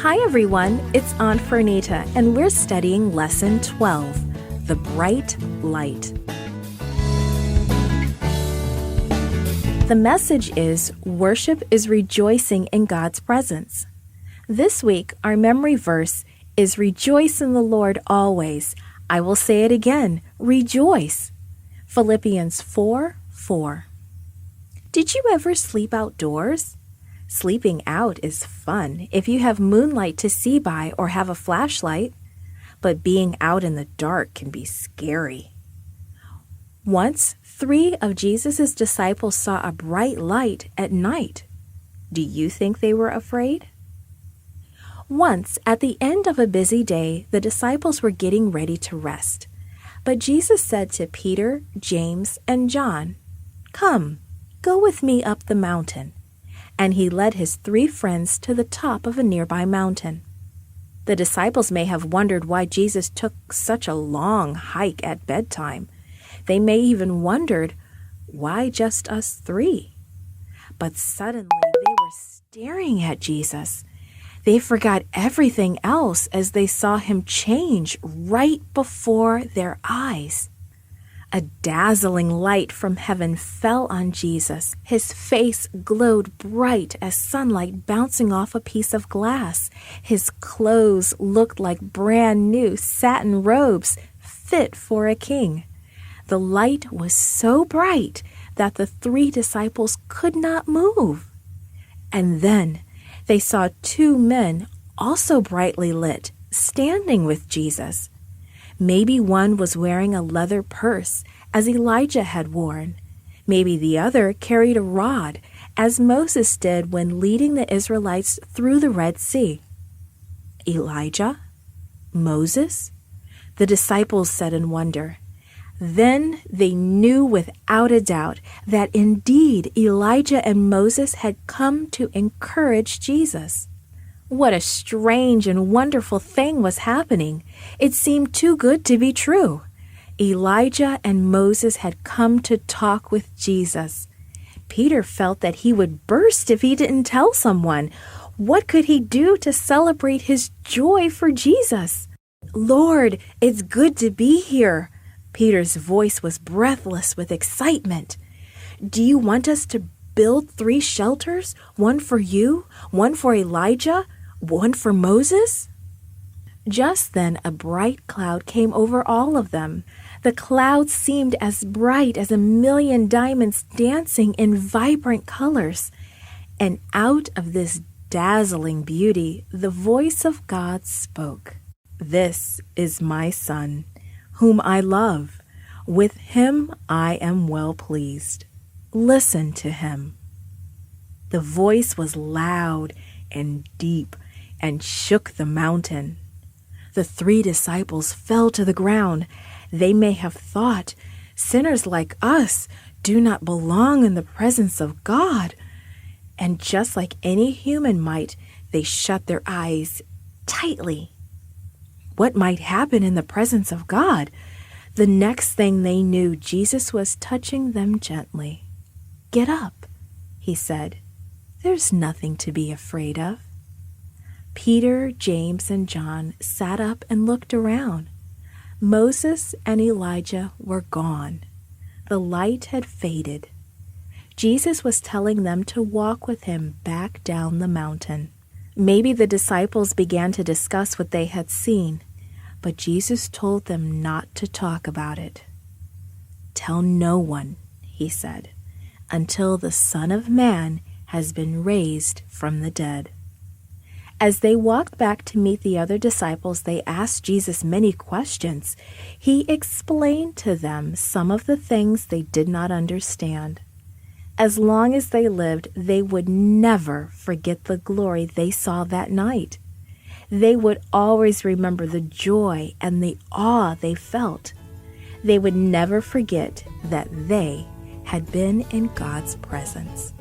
Hi everyone, it's Aunt Fernita, and we're studying Lesson 12, The Bright Light. The message is, worship is rejoicing in God's presence. This week, our memory verse is, rejoice in the Lord always. I will say it again, rejoice. Philippians 4:4. Did you ever sleep outdoors? Sleeping out is fun if you have moonlight to see by or have a flashlight, but being out in the dark can be scary. Once, 3 of Jesus' disciples saw a bright light at night. Do you think they were afraid? Once, at the end of a busy day, the disciples were getting ready to rest. But Jesus said to Peter, James, and John, "Come, go with me up the mountain." And he led his 3 friends to the top of a nearby mountain. The disciples may have wondered why Jesus took such a long hike at bedtime. They may even wondered, why just us 3? But suddenly they were staring at Jesus. They forgot everything else as they saw him change right before their eyes. A dazzling light from heaven fell on Jesus. His face glowed bright as sunlight bouncing off a piece of glass. His clothes looked like brand new satin robes fit for a king. The light was so bright that the 3 disciples could not move. And then they saw 2 men, also brightly lit, standing with Jesus. Maybe one was wearing a leather purse, as Elijah had worn. Maybe the other carried a rod, as Moses did when leading the Israelites through the Red Sea. Elijah? Moses? The disciples said in wonder. Then they knew without a doubt that indeed Elijah and Moses had come to encourage Jesus. What a strange and wonderful thing was happening. It seemed too good to be true. Elijah and Moses had come to talk with Jesus. Peter felt that he would burst if he didn't tell someone. What could he do to celebrate his joy for Jesus? "Lord, it's good to be here." Peter's voice was breathless with excitement. "Do you want us to build 3 shelters? One for you, one for Elijah, one for Moses?" Just then a bright cloud came over all of them. The cloud seemed as bright as 1,000,000 diamonds dancing in vibrant colors. And out of this dazzling beauty, the voice of God spoke. "This is my Son, whom I love. With him I am well pleased. Listen to him." The voice was loud and deep and shook the mountain. The 3 disciples fell to the ground. They may have thought, sinners like us do not belong in the presence of God. And just like any human might, they shut their eyes tightly. What might happen in the presence of God? The next thing they knew, Jesus was touching them gently. "Get up," he said. "There's nothing to be afraid of." Peter, James, and John sat up and looked around. Moses and Elijah were gone. The light had faded. Jesus was telling them to walk with him back down the mountain. Maybe the disciples began to discuss what they had seen, but Jesus told them not to talk about it. "Tell no one," he said, "until the Son of Man has been raised from the dead." As they walked back to meet the other disciples, they asked Jesus many questions. He explained to them some of the things they did not understand. As long as they lived, they would never forget the glory they saw that night. They would always remember the joy and the awe they felt. They would never forget that they had been in God's presence.